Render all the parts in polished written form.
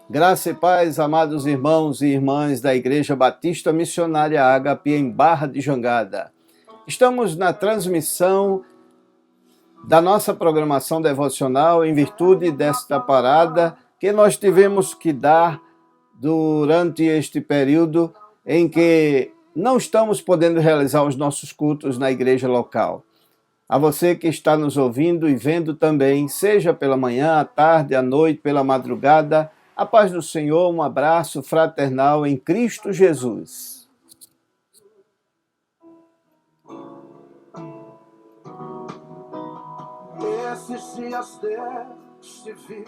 Graça e paz, amados irmãos e irmãs da Igreja Batista Missionária Ágape em Barra de Jangada. Estamos na transmissão da nossa programação devocional em virtude desta parada que nós tivemos que dar durante este período em que não estamos podendo realizar os nossos cultos na igreja local. A você que está nos ouvindo e vendo também, seja pela manhã, à tarde, à noite, pela madrugada, a paz do Senhor, um abraço fraternal em Cristo Jesus. Esses dias deste viu.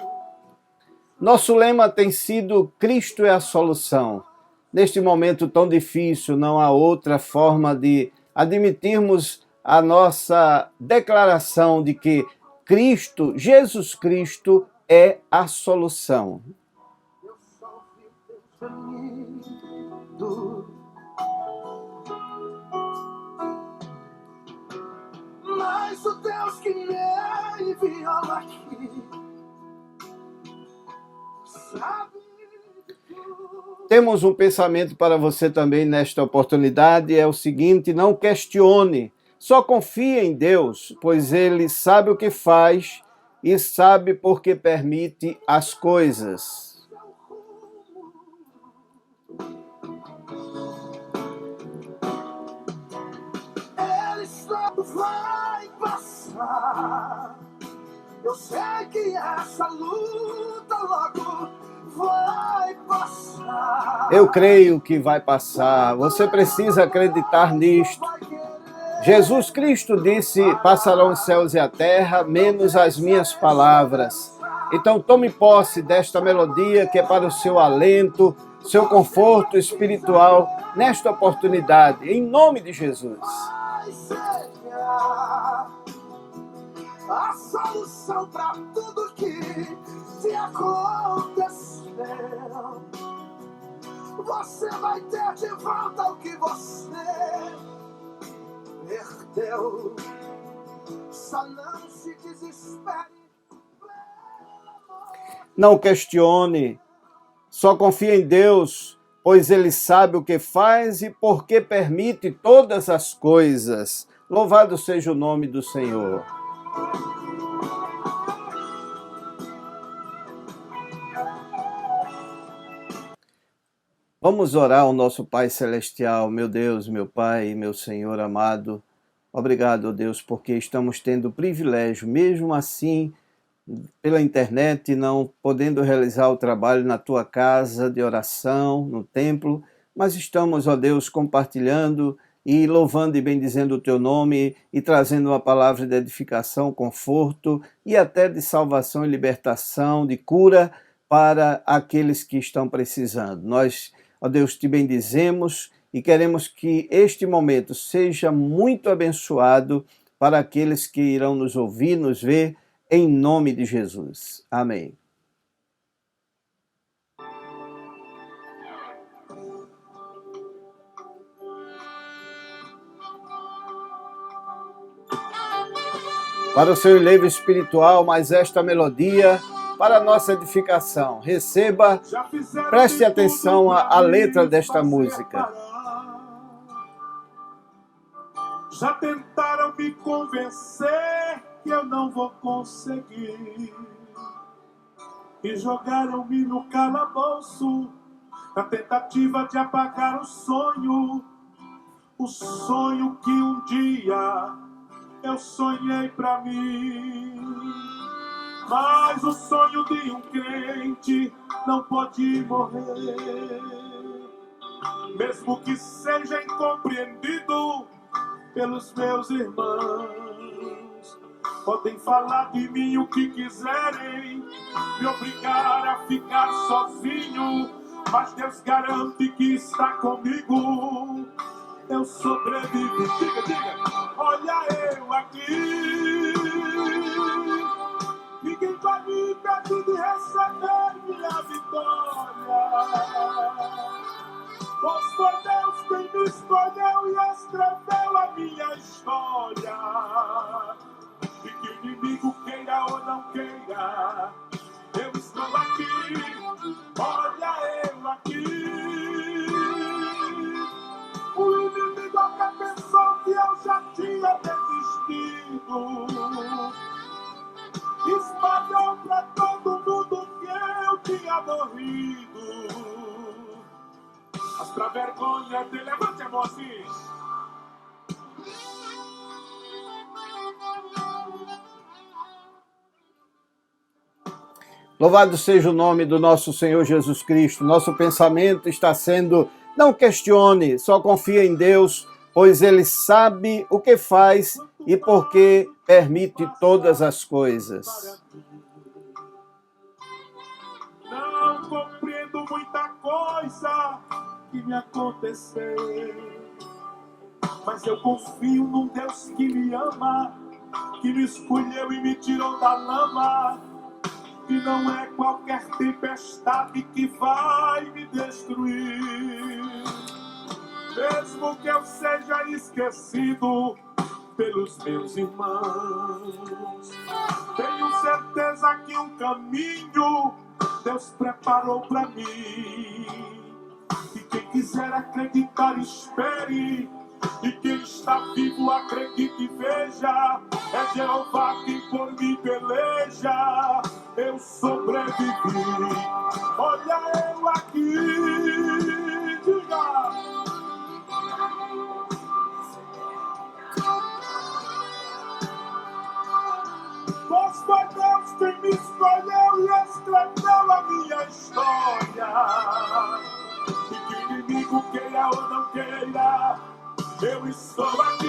Nosso lema tem sido Cristo é a solução. Neste momento tão difícil, não há outra forma de admitirmos a nossa declaração de que Cristo, Jesus Cristo, é a solução. Mas o Deus que me enviou aqui sabe. Temos um pensamento para você também nesta oportunidade, é o seguinte: não questione, só confie em Deus, pois Ele sabe o que faz e sabe por que permite as coisas. Vai passar. Eu sei que essa luta logo vai passar. Eu creio que vai passar. Você precisa acreditar nisto. Jesus Cristo disse: passarão os céus e a terra, menos as minhas palavras. Então tome posse desta melodia que é para o seu alento, seu conforto espiritual nesta oportunidade, em nome de Jesus. A solução para tudo que te aconteceu. Você vai ter de volta o que você perdeu. Só não se desespere. Não questione, só confie em Deus, pois Ele sabe o que faz e por que permite todas as coisas. Louvado seja o nome do Senhor. Vamos orar ao nosso Pai Celestial. Meu Deus, meu Pai, meu Senhor amado, obrigado, Deus, porque estamos tendo o privilégio, mesmo assim, pela internet, não podendo realizar o trabalho na Tua casa de oração, no templo, mas estamos, ó Deus, compartilhando e louvando e bendizendo o Teu nome e trazendo uma palavra de edificação, conforto e até de salvação e libertação, de cura para aqueles que estão precisando. Nós, ó Deus, te bendizemos e queremos que este momento seja muito abençoado para aqueles que irão nos ouvir, nos ver, em nome de Jesus. Amém. Para o seu enlevo espiritual, mas esta melodia para a nossa edificação. Receba, preste atenção à letra desta música. Já tentaram me convencer que eu não vou conseguir e jogaram-me no calabouço na tentativa de apagar o sonho que um dia eu sonhei pra mim. Mas o sonho de um crente não pode morrer, mesmo que seja incompreendido pelos meus irmãos. Podem falar de mim o que quiserem, me obrigar a ficar sozinho, mas Deus garante que está comigo. Eu sobrevivo. Diga, diga. Olha eu aqui. Ninguém vai me impedir de receber minha vitória. Pois foi Deus quem me escolheu e escreveu a minha história. E que o inimigo queira ou não queira, eu estou aqui Olha eu aqui. O inimigo até pensou que eu já tinha desistido. Espalhou pra todo mundo que eu tinha morrido. Mas pra vergonha dele, levante a mão assim. Louvado seja o nome do nosso Senhor Jesus Cristo. Nosso pensamento está sendo, não questione, só confia em Deus, pois Ele sabe o que faz e por que permite todas as coisas. Não compreendo muita coisa que me aconteceu, mas eu confio num Deus que me ama, que me escolheu e me tirou da lama. E não é qualquer tempestade que vai me destruir. Mesmo que eu seja esquecido pelos meus irmãos, tenho certeza que um caminho Deus preparou para mim. E quem quiser acreditar, espere. E quem está vivo, acredite e veja. É Jeová quem por mim peleja. Eu sobrevivi. Olha eu aqui. Diga. Pois foi Deus quem me escolheu e escreveu a minha história. E que o inimigo queira ou não queira, eu estou aqui.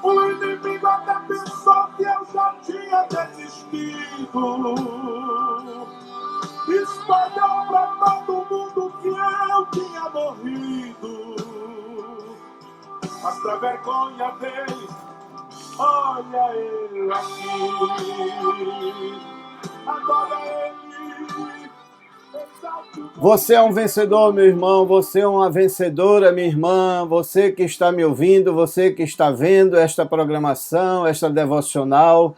O inimigo até pensou que eu já tinha desistido. Espalhou pra todo mundo que eu tinha morrido. Mas pra vergonha dele, olha ele aqui. Agora ele. Você é um vencedor, meu irmão, você é uma vencedora, minha irmã, você que está me ouvindo, você que está vendo esta programação, esta devocional,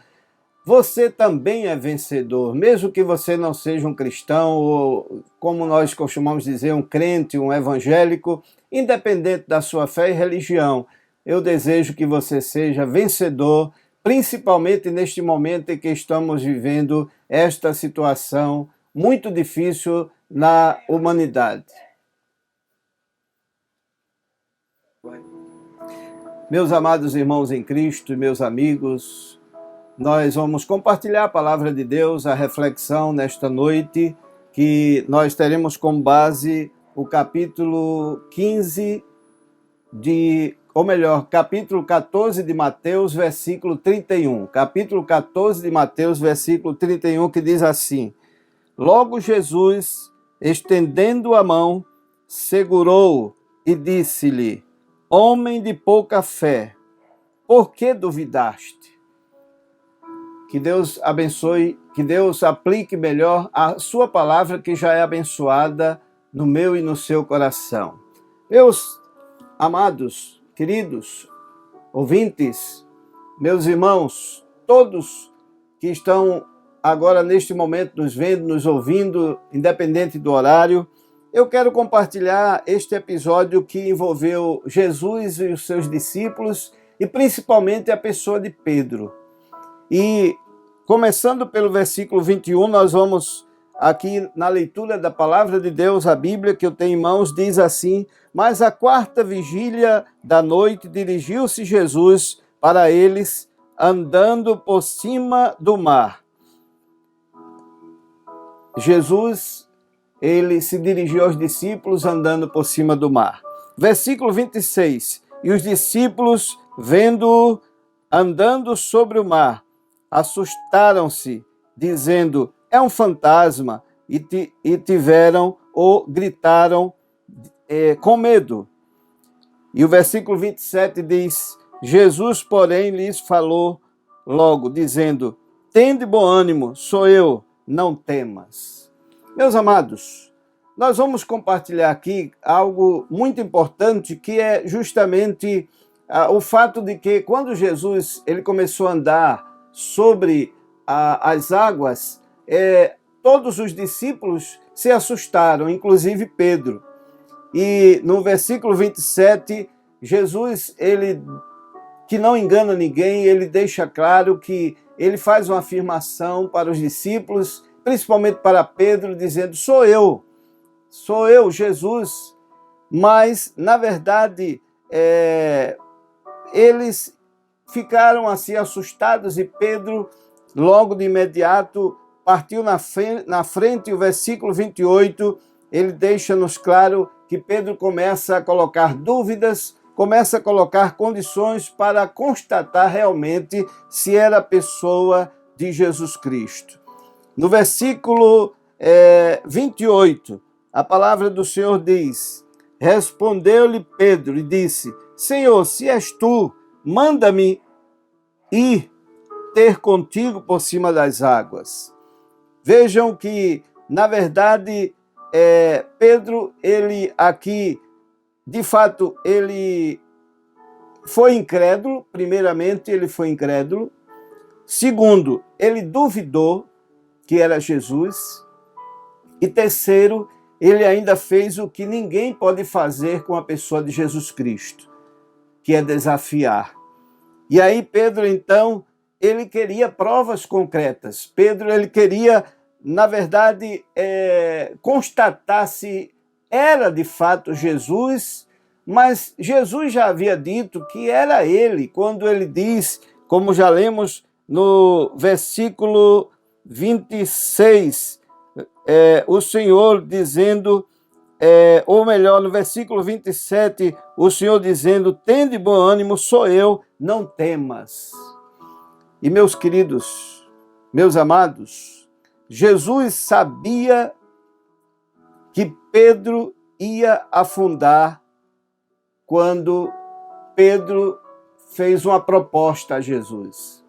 você também é vencedor, mesmo que você não seja um cristão, ou como nós costumamos dizer, um crente, um evangélico, independente da sua fé e religião, eu desejo que você seja vencedor, principalmente neste momento em que estamos vivendo esta situação muito difícil na humanidade. Meus amados irmãos em Cristo e meus amigos, nós vamos compartilhar a palavra de Deus, a reflexão nesta noite, que nós teremos como base o capítulo 15 capítulo 14 de Mateus, versículo 31. Capítulo 14 de Mateus, versículo 31, que diz assim: Logo Jesus, estendendo a mão, segurou-o e disse-lhe: Homem de pouca fé, por que duvidaste? Que Deus abençoe, que Deus aplique melhor a sua palavra, que já é abençoada no meu e no seu coração. Meus amados, queridos ouvintes, meus irmãos, todos que estão agora neste momento nos vendo, nos ouvindo, independente do horário, eu quero compartilhar este episódio que envolveu Jesus e os seus discípulos e principalmente a pessoa de Pedro. E começando pelo versículo 21, nós vamos aqui na leitura da palavra de Deus, a Bíblia que eu tenho em mãos, diz assim: Mas à quarta vigília da noite dirigiu-se Jesus para eles, andando por cima do mar. Jesus, ele se dirigiu aos discípulos andando por cima do mar. Versículo 26. E os discípulos, vendo-o andando sobre o mar, assustaram-se, dizendo: é um fantasma, e tiveram ou gritaram com medo. E o versículo 27 diz: Jesus, porém, lhes falou logo, dizendo: tende bom ânimo, sou eu, não temas. Meus amados, nós vamos compartilhar aqui algo muito importante, que é justamente o fato de que quando Jesus ele começou a andar sobre as águas, todos os discípulos se assustaram, inclusive Pedro. E no versículo 27, Jesus, ele, que não engana ninguém, ele deixa claro que ele faz uma afirmação para os discípulos, principalmente para Pedro, dizendo: sou eu, Jesus. Mas, na verdade, eles ficaram assim assustados e Pedro, logo de imediato, partiu na frente. E o versículo 28, ele deixa-nos claro que Pedro começa a colocar dúvidas, começa a colocar condições para constatar realmente se era a pessoa de Jesus Cristo. No versículo 28, a palavra do Senhor diz: respondeu-lhe Pedro e disse: Senhor, se és tu, manda-me ir ter contigo por cima das águas. Vejam que, na verdade, Pedro, ele aqui, de fato, ele foi incrédulo. Primeiramente, ele foi incrédulo. Segundo, ele duvidou que era Jesus. E terceiro, ele ainda fez o que ninguém pode fazer com a pessoa de Jesus Cristo, que é desafiar. E aí Pedro, então, ele queria provas concretas. Pedro, ele queria, na verdade, constatar se era de fato Jesus, mas Jesus já havia dito que era ele, quando ele diz, como já lemos no versículo 26, o Senhor dizendo, ou melhor, no versículo 27, o Senhor dizendo: tende bom ânimo, sou eu, não temas. E meus queridos, meus amados, Jesus sabia que Pedro ia afundar quando Pedro fez uma proposta a Jesus.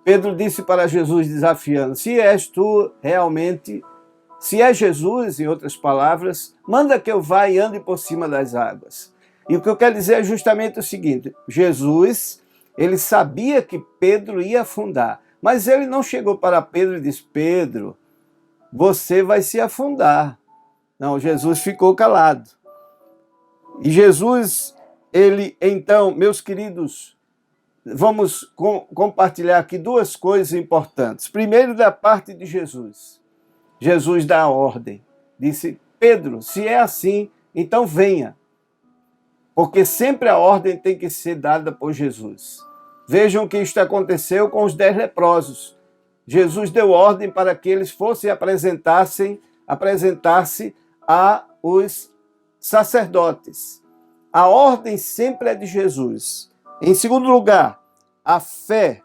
Pedro disse para Jesus, desafiando: se és tu realmente, se é Jesus, em outras palavras, manda que eu vá e ande por cima das águas. E o que eu quero dizer é justamente o seguinte: Jesus, ele sabia que Pedro ia afundar, mas ele não chegou para Pedro e disse: Pedro, você vai se afundar. Não, Jesus ficou calado. E Jesus, ele, então, meus queridos, vamos compartilhar aqui duas coisas importantes. Primeiro, da parte de Jesus. Jesus dá a ordem. Disse: Pedro, se é assim, então venha. Porque sempre a ordem tem que ser dada por Jesus. Vejam que isto aconteceu com os 10 leprosos. Jesus deu ordem para que eles fossem apresentar-se a os sacerdotes. A ordem sempre é de Jesus. Em segundo lugar, a fé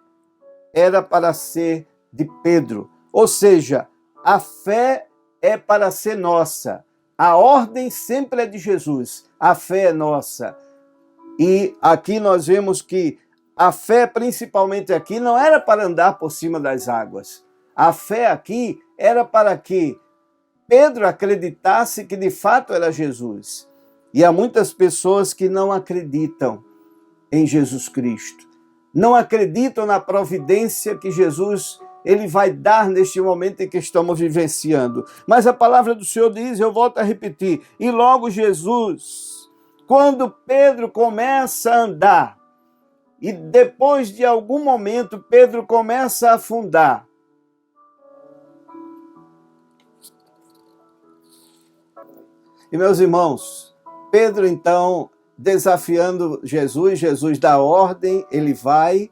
era para ser de Pedro. Ou seja, a fé é para ser nossa. A ordem sempre é de Jesus. A fé é nossa. E aqui nós vemos que a fé, principalmente aqui, não era para andar por cima das águas. A fé aqui era para que Pedro acreditasse que de fato era Jesus. E há muitas pessoas que não acreditam em Jesus Cristo. Não acreditam na providência que Jesus ele vai dar neste momento em que estamos vivenciando. Mas a palavra do Senhor diz, eu volto a repetir, e logo Jesus, quando Pedro começa a andar, e depois de algum momento Pedro começa a afundar, e meus irmãos, Pedro então desafiando Jesus, Jesus dá ordem, ele vai,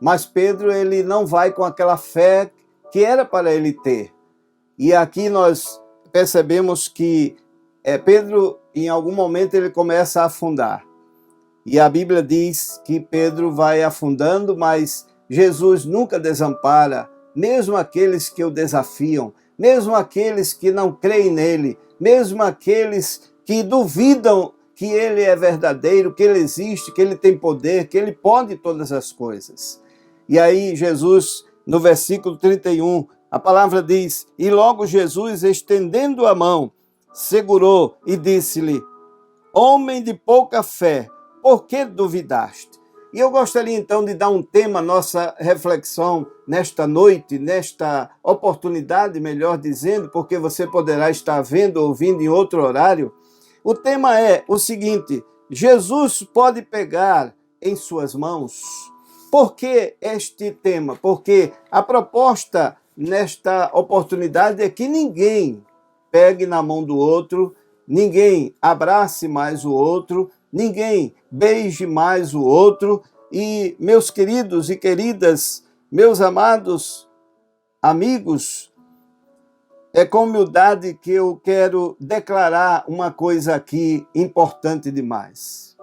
mas Pedro ele não vai com aquela fé que era para ele ter. E aqui nós percebemos que Pedro, em algum momento, ele começa a afundar. E a Bíblia diz que Pedro vai afundando, mas Jesus nunca desampara, mesmo aqueles que o desafiam, mesmo aqueles que não creem nele, mesmo aqueles que duvidam que ele é verdadeiro, que ele existe, que ele tem poder, que ele pode todas as coisas. E aí Jesus, no versículo 31, a palavra diz, e logo Jesus, estendendo a mão, segurou e disse-lhe, homem de pouca fé, por que duvidaste? E eu gostaria então de dar um tema à nossa reflexão nesta noite, nesta oportunidade, melhor dizendo, porque você poderá estar vendo ou ouvindo em outro horário. O tema é o seguinte: Jesus pode pegar em suas mãos. Por que este tema? Porque a proposta nesta oportunidade é que ninguém pegue na mão do outro, ninguém abrace mais o outro, ninguém beije mais o outro. E, meus queridos e queridas, meus amados amigos, é com humildade que eu quero declarar uma coisa aqui importante demais.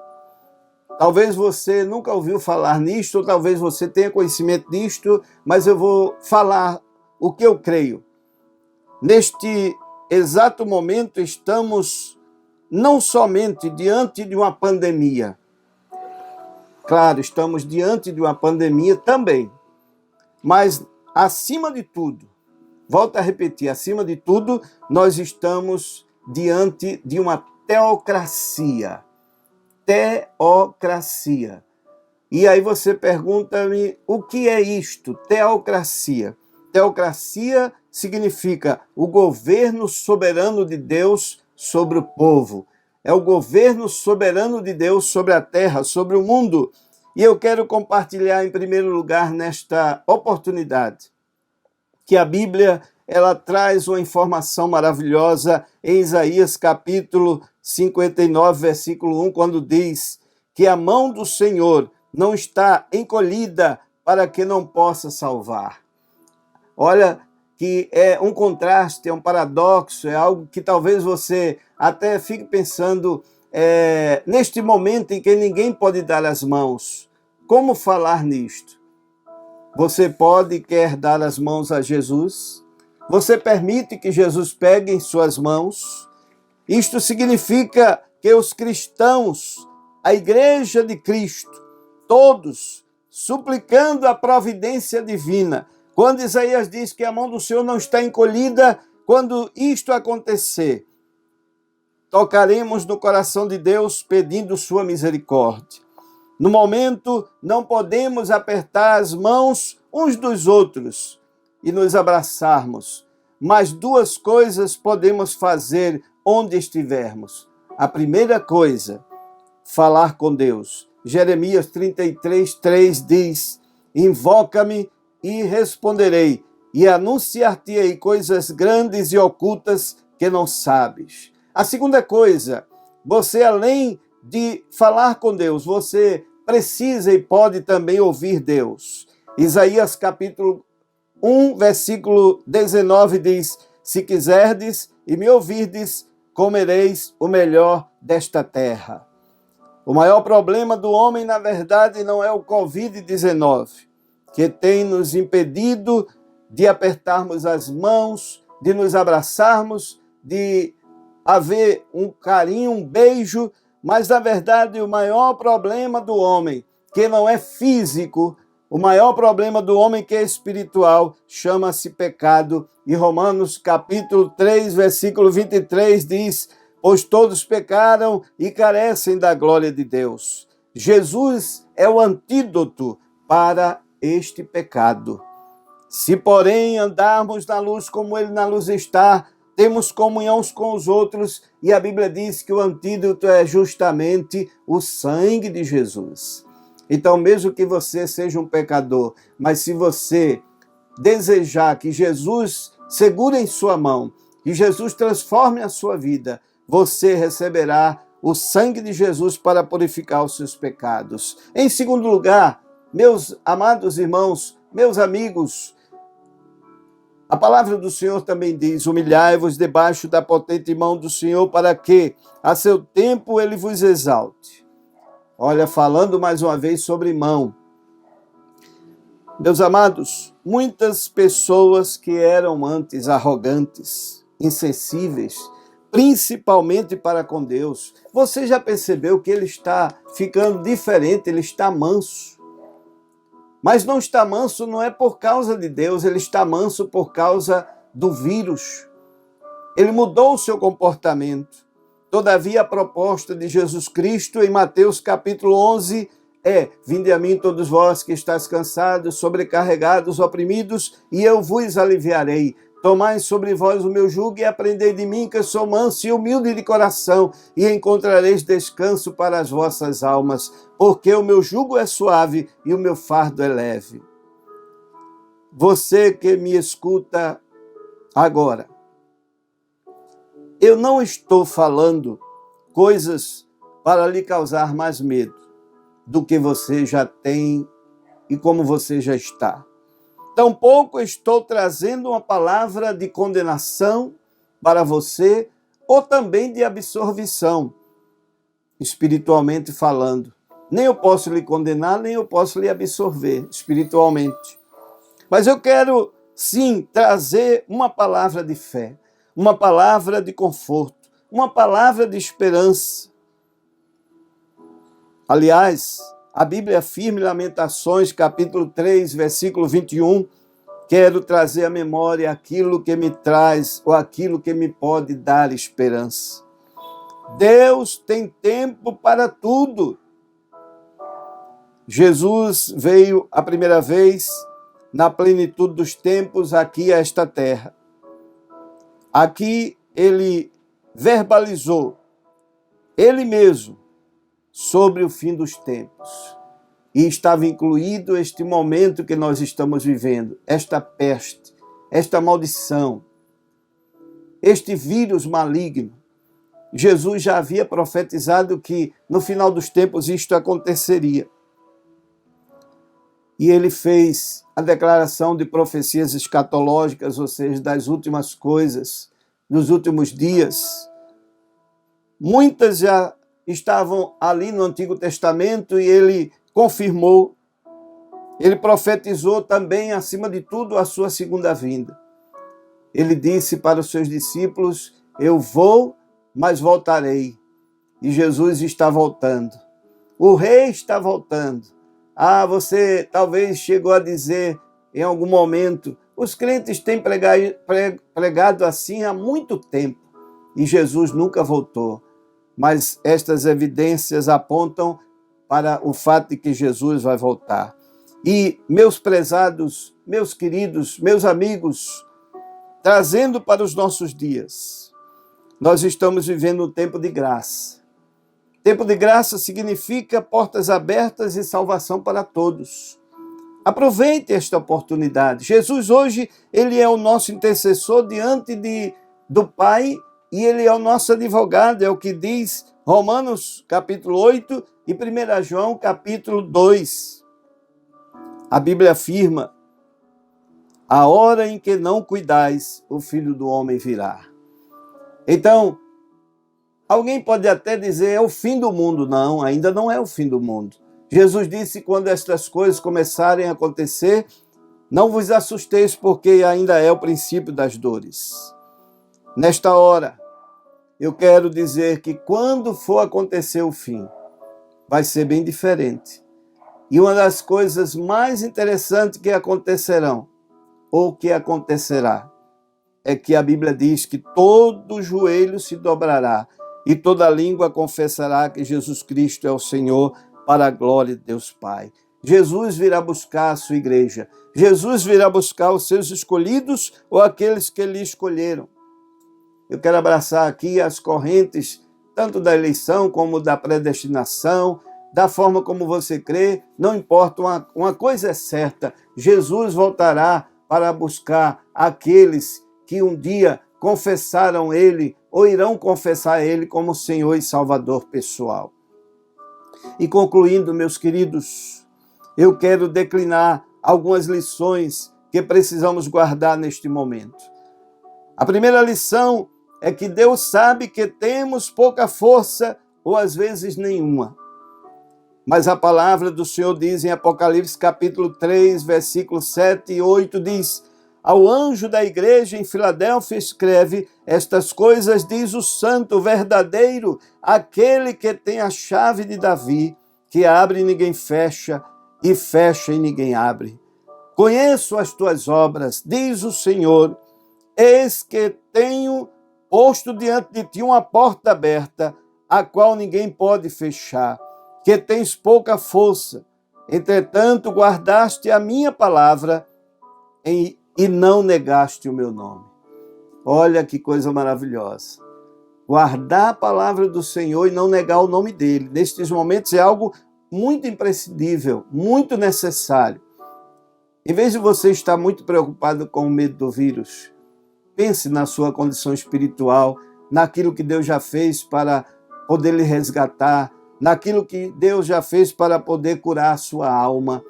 Talvez você nunca ouviu falar nisto, ou talvez você tenha conhecimento disto, mas eu vou falar o que eu creio. Neste exato momento estamos não somente diante de uma pandemia. Claro, estamos diante de uma pandemia também. Mas, acima de tudo, volto a repetir, acima de tudo, nós estamos diante de uma teocracia. Teocracia. E aí você pergunta-me, o que é isto? Teocracia. Teocracia significa o governo soberano de Deus sobre o povo. É o governo soberano de Deus sobre a terra, sobre o mundo. E eu quero compartilhar em primeiro lugar nesta oportunidade que a Bíblia ela traz uma informação maravilhosa em Isaías capítulo 59, versículo 1, quando diz que a mão do Senhor não está encolhida para que não possa salvar. Olha que é um contraste, é um paradoxo, é algo que talvez você até fique pensando neste momento em que ninguém pode dar as mãos. Como falar nisto? Você pode e quer dar as mãos a Jesus? Você permite que Jesus pegue em suas mãos? Isto significa que os cristãos, a Igreja de Cristo, todos suplicando a providência divina. Quando Isaías diz que a mão do Senhor não está encolhida, quando isto acontecer, tocaremos no coração de Deus pedindo sua misericórdia. No momento, não podemos apertar as mãos uns dos outros e nos abraçarmos, mas duas coisas podemos fazer onde estivermos. A primeira coisa, falar com Deus. Jeremias 33, 3 diz: invoca-me e responderei, e anunciar-te-ei coisas grandes e ocultas que não sabes. A segunda coisa, você além de falar com Deus, você precisa e pode também ouvir Deus. Isaías capítulo 1, versículo 19 diz: se quiserdes e me ouvirdes, comereis o melhor desta terra. O maior problema do homem, na verdade, não é o Covid-19, que tem nos impedido de apertarmos as mãos, de nos abraçarmos, de haver um carinho, um beijo, mas, na verdade, o maior problema do homem, que não é físico, o maior problema do homem que é espiritual, chama-se pecado. E Romanos capítulo 3, versículo 23 diz: pois todos pecaram e carecem da glória de Deus. Jesus é o antídoto para este pecado. Se, porém, andarmos na luz como ele na luz está, temos comunhão uns com os outros, e a Bíblia diz que o antídoto é justamente o sangue de Jesus. Então, mesmo que você seja um pecador, mas se você desejar que Jesus segure em sua mão, que Jesus transforme a sua vida, você receberá o sangue de Jesus para purificar os seus pecados. Em segundo lugar, meus amados irmãos, meus amigos, a palavra do Senhor também diz: humilhai-vos debaixo da potente mão do Senhor, para que a seu tempo ele vos exalte. Olha, falando mais uma vez sobre mão. Meus amados, muitas pessoas que eram antes arrogantes, insensíveis, principalmente para com Deus, você já percebeu que ele está ficando diferente, ele está manso. Mas não está manso não é por causa de Deus, ele está manso por causa do vírus. Ele mudou o seu comportamento. Todavia, a proposta de Jesus Cristo em Mateus capítulo 11 vinde a mim todos vós que estáis cansados, sobrecarregados, oprimidos, e eu vos aliviarei. Tomai sobre vós o meu jugo e aprendei de mim, que eu sou manso e humilde de coração, e encontrareis descanso para as vossas almas, porque o meu jugo é suave e o meu fardo é leve. Você que me escuta agora, eu não estou falando coisas para lhe causar mais medo do que você já tem e como você já está. Tampouco estou trazendo uma palavra de condenação para você ou também de absorção, espiritualmente falando. Nem eu posso lhe condenar, nem eu posso lhe absorver espiritualmente. Mas eu quero, sim, trazer uma palavra de fé, uma palavra de conforto, uma palavra de esperança. Aliás, a Bíblia afirma em Lamentações, capítulo 3, versículo 21, quero trazer à memória aquilo que me traz ou aquilo que me pode dar esperança. Deus tem tempo para tudo. Jesus veio a primeira vez na plenitude dos tempos aqui a esta terra. Aqui ele verbalizou, ele mesmo, sobre o fim dos tempos. E estava incluído este momento que nós estamos vivendo, esta peste, esta maldição, este vírus maligno. Jesus já havia profetizado que no final dos tempos isto aconteceria. E ele fez a declaração de profecias escatológicas, ou seja, das últimas coisas, dos últimos dias. Muitas já estavam ali no Antigo Testamento e ele confirmou, ele profetizou também, acima de tudo, a sua segunda vinda. Ele disse para os seus discípulos, eu vou, mas voltarei. E Jesus está voltando. O rei está voltando. Você talvez chegou a dizer em algum momento, os crentes têm pregado assim há muito tempo e Jesus nunca voltou. Mas estas evidências apontam para o fato de que Jesus vai voltar. E, meus prezados, meus queridos, meus amigos, trazendo para os nossos dias, nós estamos vivendo um tempo de graça. Tempo de graça significa portas abertas e salvação para todos. Aproveite esta oportunidade. Jesus hoje, ele é o nosso intercessor diante do Pai e ele é o nosso advogado, é o que diz Romanos capítulo 8 e 1 João capítulo 2. A Bíblia afirma, a hora em que não cuidais, o Filho do Homem virá. Então, alguém pode até dizer, é o fim do mundo. Não, ainda não é o fim do mundo. Jesus disse, quando estas coisas começarem a acontecer, não vos assusteis, porque ainda é o princípio das dores. Nesta hora, eu quero dizer que quando for acontecer o fim, vai ser bem diferente. E uma das coisas mais interessantes que acontecerão, ou que acontecerá, é que a Bíblia diz que todo joelho se dobrará e toda língua confessará que Jesus Cristo é o Senhor, para a glória de Deus Pai. Jesus virá buscar a sua igreja. Jesus virá buscar os seus escolhidos ou aqueles que lhe escolheram. Eu quero abraçar aqui as correntes, tanto da eleição como da predestinação, da forma como você crê, não importa, uma coisa é certa, Jesus voltará para buscar aqueles que um dia confessaram Ele ou irão confessar Ele como Senhor e Salvador pessoal. E concluindo, meus queridos, eu quero declinar algumas lições que precisamos guardar neste momento. A primeira lição é que Deus sabe que temos pouca força ou às vezes nenhuma. Mas a palavra do Senhor diz em Apocalipse capítulo 3, versículos 7 e 8, diz, ao anjo da igreja em Filadélfia escreve, estas coisas diz o santo, verdadeiro, aquele que tem a chave de Davi, que abre e ninguém fecha, e fecha e ninguém abre. Conheço as tuas obras, diz o Senhor, eis que tenho posto diante de ti uma porta aberta, a qual ninguém pode fechar, que tens pouca força. Entretanto, guardaste a minha palavra e não negaste o meu nome. Olha que coisa maravilhosa. Guardar a palavra do Senhor e não negar o nome dele. Nestes momentos é algo muito imprescindível, muito necessário. Em vez de você estar muito preocupado com o medo do vírus, pense na sua condição espiritual, naquilo que Deus já fez para poder lhe resgatar, naquilo que Deus já fez para poder curar a sua alma,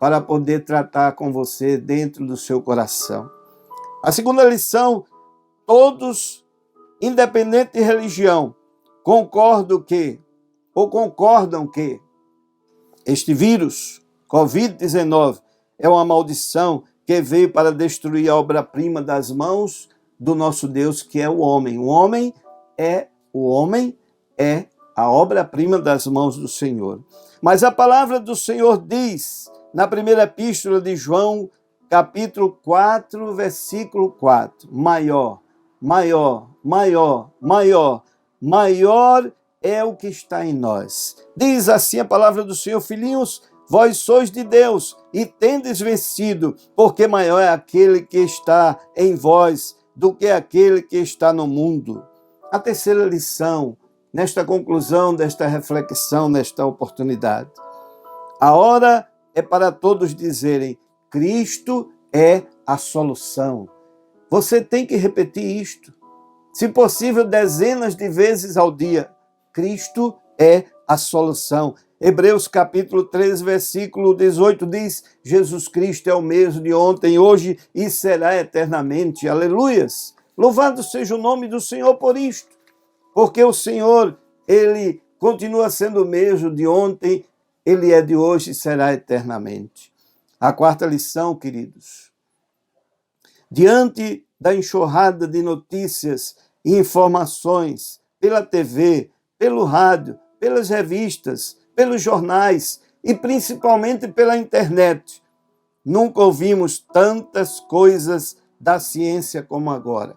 para poder tratar com você dentro do seu coração. A segunda lição, todos, independente de religião, concordam que este vírus, Covid-19, é uma maldição que veio para destruir a obra-prima das mãos do nosso Deus, que é o homem. O homem é a obra-prima das mãos do Senhor. Mas a palavra do Senhor diz, na primeira epístola de João, capítulo 4, versículo 4, maior é o que está em nós. Diz assim a palavra do Senhor: filhinhos, vós sois de Deus e tendes vencido, porque maior é aquele que está em vós do que aquele que está no mundo. A terceira lição, nesta conclusão desta reflexão, nesta oportunidade. A hora é para todos dizerem: Cristo é a solução. Você tem que repetir isto, se possível, dezenas de vezes ao dia. Cristo é a solução. Hebreus capítulo 13, versículo 18 diz: Jesus Cristo é o mesmo de ontem, hoje e será eternamente. Aleluias! Louvado seja o nome do Senhor por isto, porque o Senhor, Ele continua sendo o mesmo de ontem, Ele é de hoje e será eternamente. A quarta lição, queridos: diante da enxurrada de notícias e informações pela TV, pelo rádio, pelas revistas, pelos jornais e principalmente pela internet, nunca ouvimos tantas coisas da ciência como agora.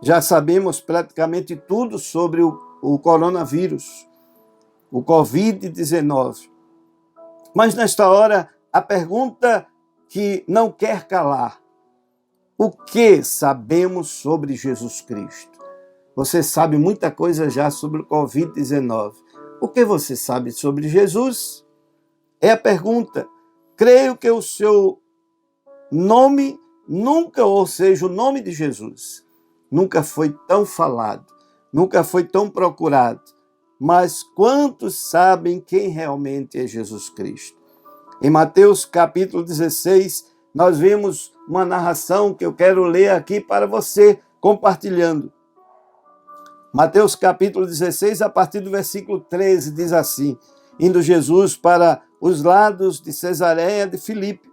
Já sabemos praticamente tudo sobre o coronavírus, o Covid-19. Mas nesta hora, a pergunta que não quer calar: o que sabemos sobre Jesus Cristo? Você sabe muita coisa já sobre o Covid-19. O que você sabe sobre Jesus? É a pergunta. Creio que o seu nome nunca, ou seja, o nome de Jesus, nunca foi tão falado, nunca foi tão procurado. Mas quantos sabem quem realmente é Jesus Cristo? Em Mateus capítulo 16, nós vemos uma narração que eu quero ler aqui para você, compartilhando. Mateus capítulo 16, a partir do versículo 13, diz assim: indo Jesus para os lados de Cesareia de Filipe,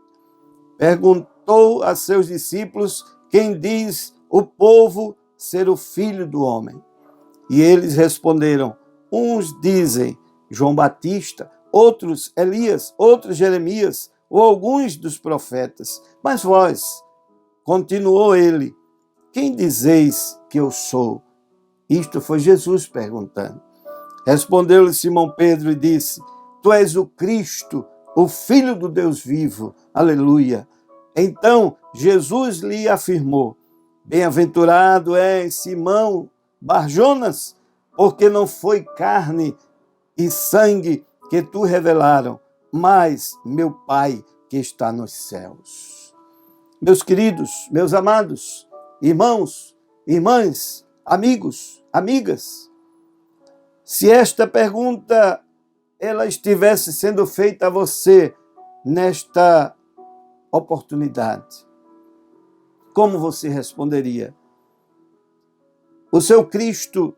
perguntou a seus discípulos: quem diz o povo ser o Filho do Homem? E eles responderam: uns dizem João Batista, outros Elias, outros Jeremias, ou alguns dos profetas. Mas vós, continuou ele, quem dizeis que eu sou? Isto foi Jesus perguntando. Respondeu-lhe Simão Pedro e disse: tu és o Cristo, o Filho do Deus vivo. Aleluia. Então Jesus lhe afirmou: bem-aventurado és, Simão Barjonas, porque não foi carne e sangue que tu revelaram, mas meu Pai que está nos céus. Meus queridos, meus amados, irmãos, irmãs, amigos, amigas, se esta pergunta ela estivesse sendo feita a você nesta oportunidade, como você responderia? O seu Cristo,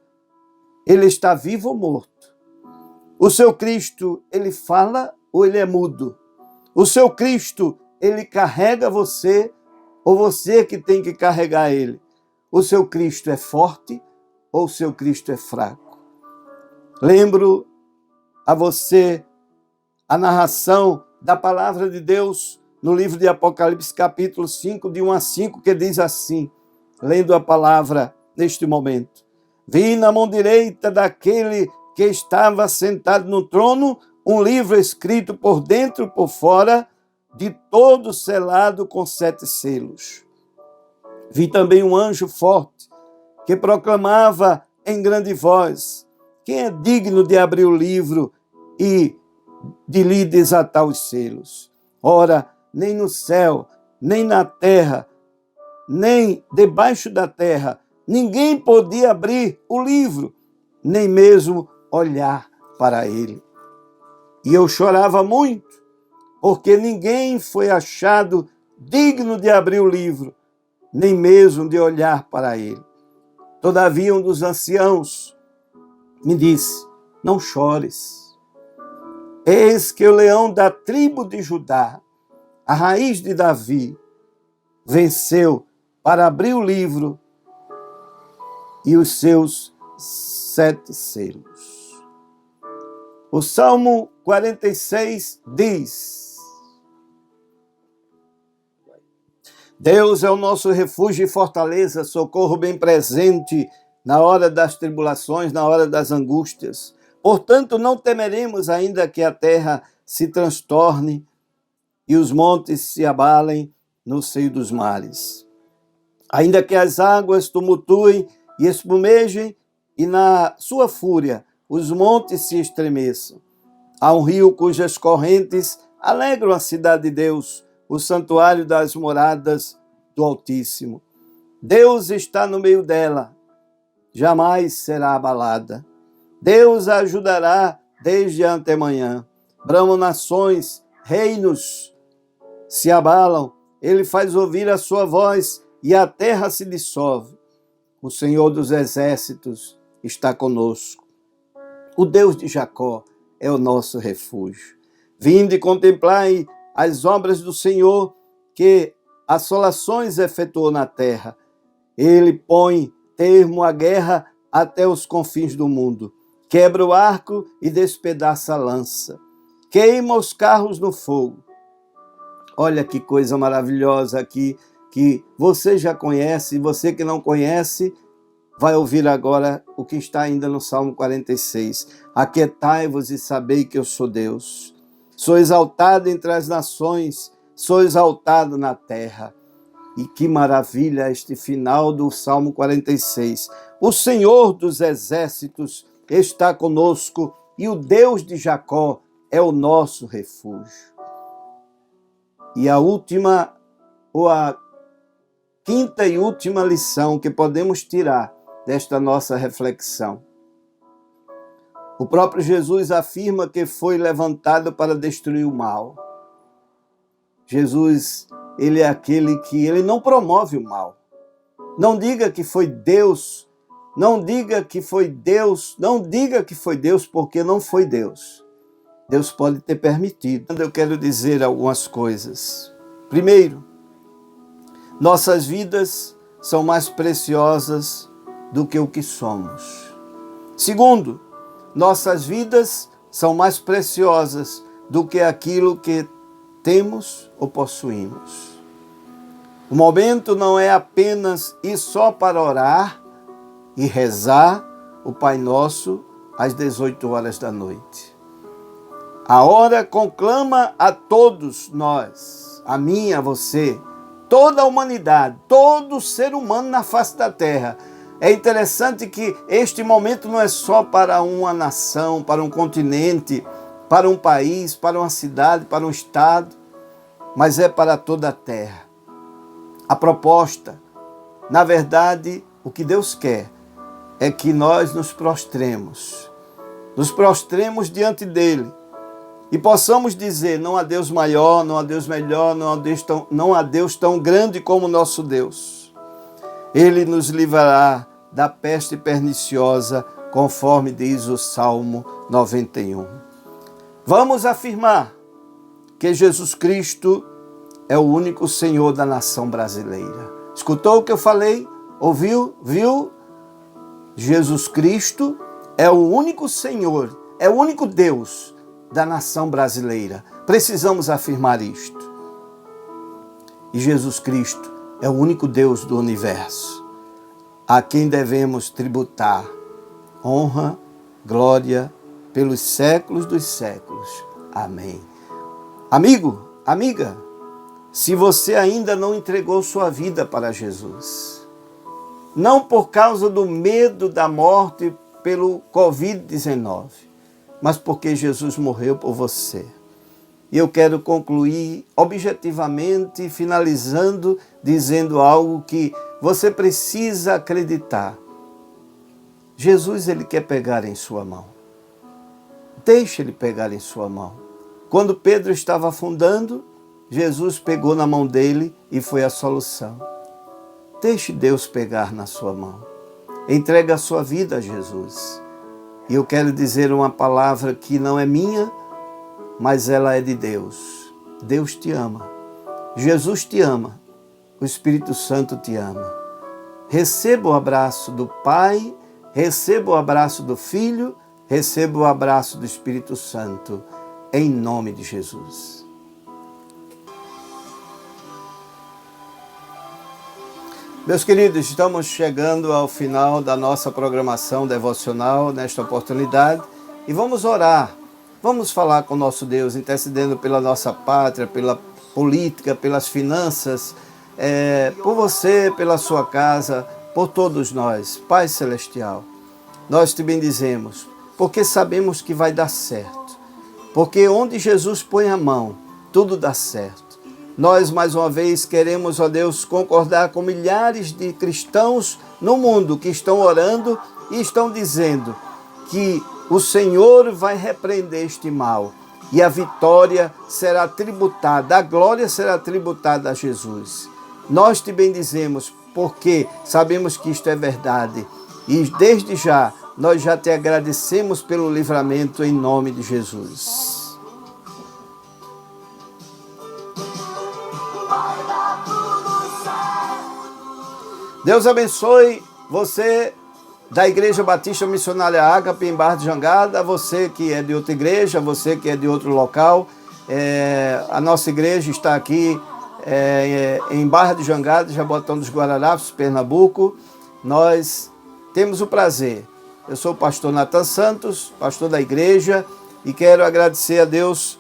ele está vivo ou morto? O seu Cristo, ele fala ou ele é mudo? O seu Cristo, ele carrega você ou você que tem que carregar ele? O seu Cristo é forte ou o seu Cristo é fraco? Lembro a você a narração da palavra de Deus no livro de Apocalipse, capítulo 5, de 1 a 5, que diz assim, lendo a palavra neste momento: vi na mão direita daquele que estava sentado no trono, um livro escrito por dentro e por fora, de todo selado com 7 selos. Vi também um anjo forte, que proclamava em grande voz: quem é digno de abrir o livro e de lhe desatar os selos? Ora, nem no céu, nem na terra, nem debaixo da terra, ninguém podia abrir o livro, nem mesmo olhar para ele. E eu chorava muito, porque ninguém foi achado digno de abrir o livro, nem mesmo de olhar para ele. Todavia, um dos anciãos me disse: não chores. Eis que o leão da tribo de Judá, a raiz de Davi, venceu para abrir o livro e os seus 7 selos. O Salmo 46 diz: Deus é o nosso refúgio e fortaleza, socorro bem presente na hora das tribulações, na hora das angústias. Portanto, não temeremos, ainda que a terra se transtorne e os montes se abalem no seio dos mares. Ainda que as águas tumultuem e espumejem, e na sua fúria os montes se estremeçam. Há um rio cujas correntes alegram a cidade de Deus, o santuário das moradas do Altíssimo. Deus está no meio dela, jamais será abalada. Deus a ajudará desde a antemanhã. Bramam nações, reinos se abalam, ele faz ouvir a sua voz e a terra se dissolve. O Senhor dos exércitos está conosco. O Deus de Jacó é o nosso refúgio. Vinde e contemplai as obras do Senhor, que assolações efetuou na terra. Ele põe termo à guerra até os confins do mundo. Quebra o arco e despedaça a lança. Queima os carros no fogo. Olha que coisa maravilhosa aqui, que você já conhece, e você que não conhece, vai ouvir agora o que está ainda no Salmo 46. Aquietai-vos e sabei que eu sou Deus. Sou exaltado entre as nações, sou exaltado na terra. E que maravilha este final do Salmo 46. O Senhor dos exércitos está conosco e o Deus de Jacó é o nosso refúgio. E a última, ou a quinta e última lição que podemos tirar desta nossa reflexão. O próprio Jesus afirma que foi levantado para destruir o mal. Jesus, ele é aquele que ele não promove o mal. Não diga que foi Deus, não diga que foi Deus, não diga que foi Deus, porque não foi Deus. Deus pode ter permitido. Eu quero dizer algumas coisas. Primeiro, nossas vidas são mais preciosas do que o que somos. Segundo, nossas vidas são mais preciosas do que aquilo que temos ou possuímos. O momento não é apenas ir só para orar e rezar o Pai Nosso às 18 horas da noite. A hora conclama a todos nós, a mim, a você, toda a humanidade, todo ser humano na face da terra. É interessante que este momento não é só para uma nação, para um continente, para um país, para uma cidade, para um estado, mas é para toda a terra. A proposta, na verdade, o que Deus quer é que nós nos prostremos diante dele e possamos dizer: não há Deus maior, não há Deus melhor, não há Deus tão grande como o nosso Deus. Ele nos livrará da peste perniciosa, conforme diz o Salmo 91. Vamos afirmar que Jesus Cristo é o único Senhor da nação brasileira. Escutou o que eu falei? Ouviu? Viu? Jesus Cristo é o único Senhor, é o único Deus da nação brasileira. Precisamos afirmar isto. E Jesus Cristo é o único Deus do universo, a quem devemos tributar honra, glória pelos séculos dos séculos. Amém. Amigo, amiga, se você ainda não entregou sua vida para Jesus, não por causa do medo da morte pelo Covid-19, mas porque Jesus morreu por você. E eu quero concluir objetivamente, finalizando, dizendo algo que você precisa acreditar. Jesus, ele quer pegar em sua mão. Deixe ele pegar em sua mão. Quando Pedro estava afundando, Jesus pegou na mão dele e foi a solução. Deixe Deus pegar na sua mão. Entregue a sua vida a Jesus. E eu quero dizer uma palavra que não é minha, mas ela é de Deus. Deus te ama. Jesus te ama. O Espírito Santo te ama. Receba o abraço do Pai, receba o abraço do Filho, receba o abraço do Espírito Santo, em nome de Jesus. Meus queridos, estamos chegando ao final da nossa programação devocional nesta oportunidade e vamos orar. Vamos falar com o nosso Deus, intercedendo pela nossa pátria, pela política, pelas finanças, por você, pela sua casa, por todos nós. Pai Celestial, nós te bendizemos, porque sabemos que vai dar certo. Porque onde Jesus põe a mão, tudo dá certo. Nós, mais uma vez, queremos, ó Deus, concordar com milhares de cristãos no mundo que estão orando e estão dizendo que o Senhor vai repreender este mal e a vitória será tributada, a glória será tributada a Jesus. Nós te bendizemos porque sabemos que isto é verdade e desde já nós já te agradecemos pelo livramento em nome de Jesus. Deus abençoe você da Igreja Batista Missionária Ágape em Barra de Jangada, você que é de outra igreja, você que é de outro local. A nossa igreja está aqui em Barra de Jangada, Jabotão dos Guararapes, Pernambuco. Nós temos o prazer. Eu sou o pastor Nathan Santos, pastor da igreja, e quero agradecer a Deus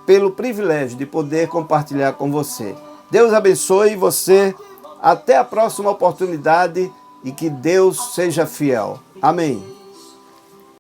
pelo privilégio de poder compartilhar com você. Deus abençoe você. Até a próxima oportunidade e que Deus seja fiel. Amém.